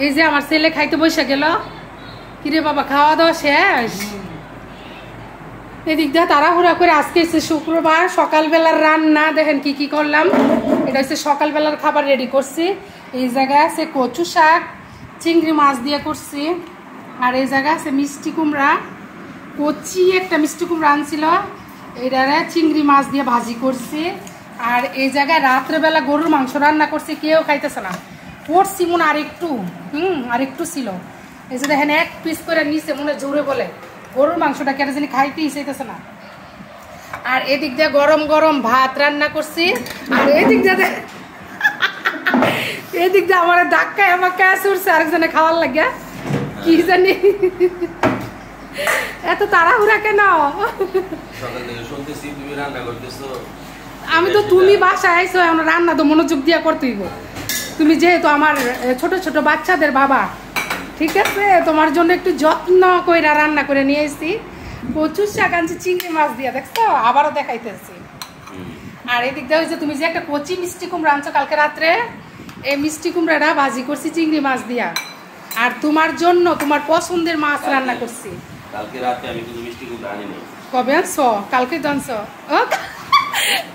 এই যে আমার ছেলে খাইতে বসে গেল। কিরে বাবা, খাওয়া দাওয়া শেষ? এদিক দিয়ে তাড়াহুড়া করে আজকে হচ্ছে শুক্রবার, সকালবেলার রান্না দেখেন কি কি করলাম। এটা হচ্ছে সকালবেলার খাবার রেডি করছি। এই জায়গায় আছে কচু শাক, চিংড়ি মাছ দিয়ে করছি। আর এই জায়গায় আছে মিষ্টি কুমড়া, কচি একটা মিষ্টি কুমড়া আনছিল, এইটারে চিংড়ি মাছ দিয়ে ভাজি করছি। আর এই জায়গায় রাত্রেবেলা গরুর মাংস রান্না করছি, কেউ খাইতেছে না। করছি মনে আরেকটু ছিল। এই যে দেখেন এক পিস করে নিচে মনে জোরে বলে গরুর মাংসটা কেটে জানি খাইতেই চাইতেছে না। আর এদিক দিয়ে গরম গরম ভাত রান্না করছি। আর এদিক দিয়ে আমার ধাক্কায় আমাকে উঠছে আরেকজনে খাওয়ার লাগিয়া, কি জানি এত তাড়াহুড়া কেন? আমি তো তুমি বাসায় আইসো, আমরা রান্না তো মনোযোগ দিয়া করতেইব। তুমি যেহেতু আমার ছোট ছোট বাচ্চাদের বাবা, ঠিক আছে, তোমার জন্য একটু যত্ন করে রান্না করে নিয়ে এসেছি। কচুর শাক আনছি চিংড়ি মাছ দিয়া, দেখছো, আবারও দেখাইতেছি। আর এদিক দিয়ে হয়েছে তুমি যে একটা কচি মিষ্টি কুমড়া আনছো কালকে রাত্রে, এই মিষ্টি কুমড়াটা ভাজি করছি চিংড়ি মাছ দিয়া। আর তোমার জন্য তোমার পছন্দের মাছ রান্না করছি। কালকে রাতে আমি কিন্তু মিষ্টি কুমড়া আনি নাই। কবে আনছো? কালকে তো আনছো।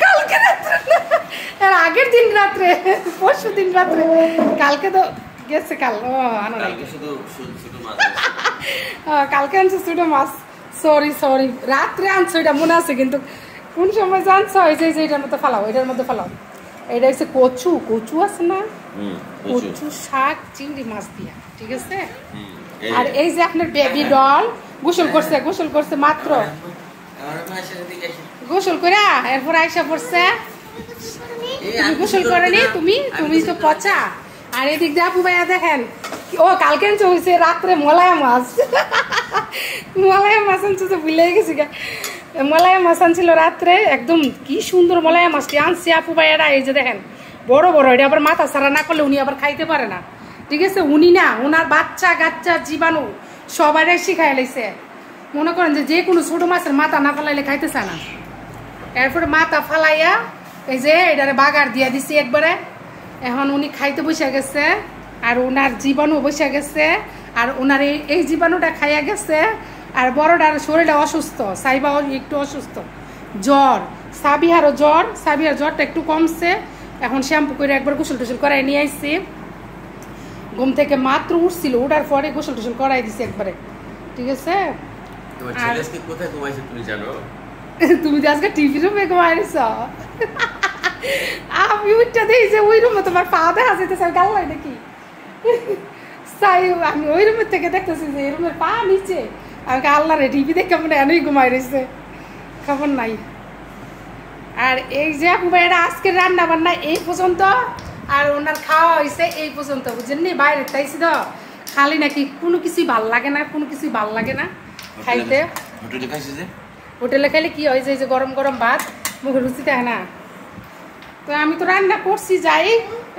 কালকে রাত্রে, এর আগের দিন রাত্রে, পরশু দিন রাত্রে। কালকে তো গেছে, কাল আনা নাই। কালকে আনছো ছোট মাছ। সরি রাত্রে আনছো, এটা মনে আছে, কিন্তু কোন সময় জানছো? এই যে এটার মধ্যে ফালাও, এটার মধ্যে ফালাও। এটা হচ্ছে কচু আছে না, কচু শাক চিংড়ি মাছ দিয়া, ঠিক আছে। আর এই যে আপনার বেবি ডল গোসল করছে মাত্র, গোসল করে এরপর আইসা পড়ছে। গোসল করেনি তুমি তো পচা। আর এদিক দিয়ে আপু ভাইয়া দেখেন, ও কালকে হয়েছে রাত্রে মলায়া মাছ আনছে তো ভুলে গেছি। মলায়া মাছ আনছিল রাত্রে, একদম কি সুন্দর মলায়া মাছটি আনছে আপু ভাইয়ারা। এই যে দেখেন বড় এটা আবার মাথা ছাড়া না করলে উনি আবার খাইতে পারে না, ঠিক আছে। উনি না, ওনার বাচ্চা কাচ্চা জীবাণু সবাই শিখাই লাইছে। মনে করেন যে কোনো ছোট মাছের মাথা না ফালাইলে খাইতে চায় না। এরপরে মাথা ফালাইয়া এই যে এটারে বাগার দিয়া দিছি একবারে। এখন উনি খাইতে বসে গেছে, আর ওনার জীবাণু বসে গেছে, আর ওনার এই জীবাণুটা খাইয়া গেছে। আর বড়টার শরীরটা অসুস্থ, সাইবাও একটু অসুস্থ, জ্বর, সাবিহার জ্বরটা একটু কমছে। এখন শ্যাম্পু করে একবার গোসল টোসল করাই নিয়ে আসছি। ঘুম থেকে মাত্র উঠছিল, উঠার পরে গোসল টোসল করাই দিছি একবারে, ঠিক আছে। তুমি তো আজকে টিভি রুমে ঘুমাইছ। আমি উঠটা দিই যে ওই রুমে তোমার পা দেখা যেতেছে, গাল হয় নাকি? আমি ওই রুমের থেকে দেখতেছি যে এই রুমের পা নিচে। আমি আল্লাহ রে, টিভি দেখে মনে এনেই ঘুমাই রয়েছে, খবর নাই। আর এই যে এটা আজকের রান্না বান্না এই পর্যন্ত, আর ওনার খাওয়া হয়েছে এই পর্যন্ত, বুঝছেন নি? বাইরে তাইছি তো খালি নাকি কোনো কিছুই ভাল লাগে না খাইতে। হোটেলে খাইলে কি হয় যে গরম গরম ভাত মুখে রুচি থাকে না। তো আমি তো রান্না করছি, যাই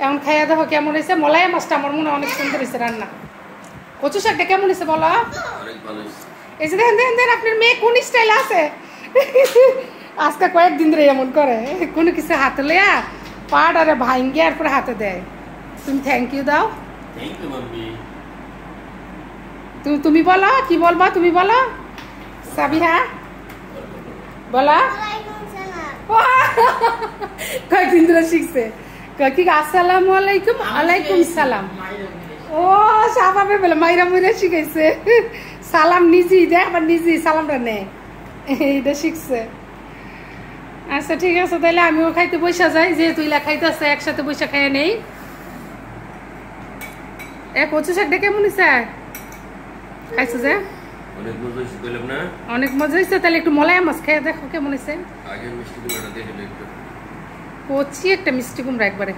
এখন খাইয়া দেখো কেমন হয়েছে। মলাইয়া মাছটা আমার মনে অনেক সুন্দর হয়েছে রান্না। কচু শাকটা কেমন হয়েছে বলো? এই যে দেখেন আপনার মেয়ে কোন স্টাইল আছে। আজকে কয়েকদিন ধরে এমন করে, কোনো কিছু হাতে লেয়া পাট আরে ভাঙ্গে আর পরে হাতে দেয়। তুমি থ্যাংক ইউ দাও। তুমি বলো, কি বলবা তুমি বলো সাবিহা, বলো। কয়েকদিন ধরে শিখছে কি আসসালামু আলাইকুম, আলাইকুম সালাম। ও সাবাবে বলে মাইরা মইরা শিখাইছে। সালাম নিজেই দেয়, আবার নিজেই সালামটা নেয়, এইটা শিখছে। আচ্ছা ঠিক আছে, তাহলে আমিও খাইতে বসে যাই, যেহেতু ইলা খাইতেছে একসাথে বসে খাইয়ে নেই। কচু শাকটা কেমন হয়েছে? খাইছো যে অনেক মজা হয়েছে। তাহলে একটু মলাইয়া মাছ খেয়ে দেখো কেমন হয়েছে। কচি একটা মিষ্টি কুমড়া একবারে।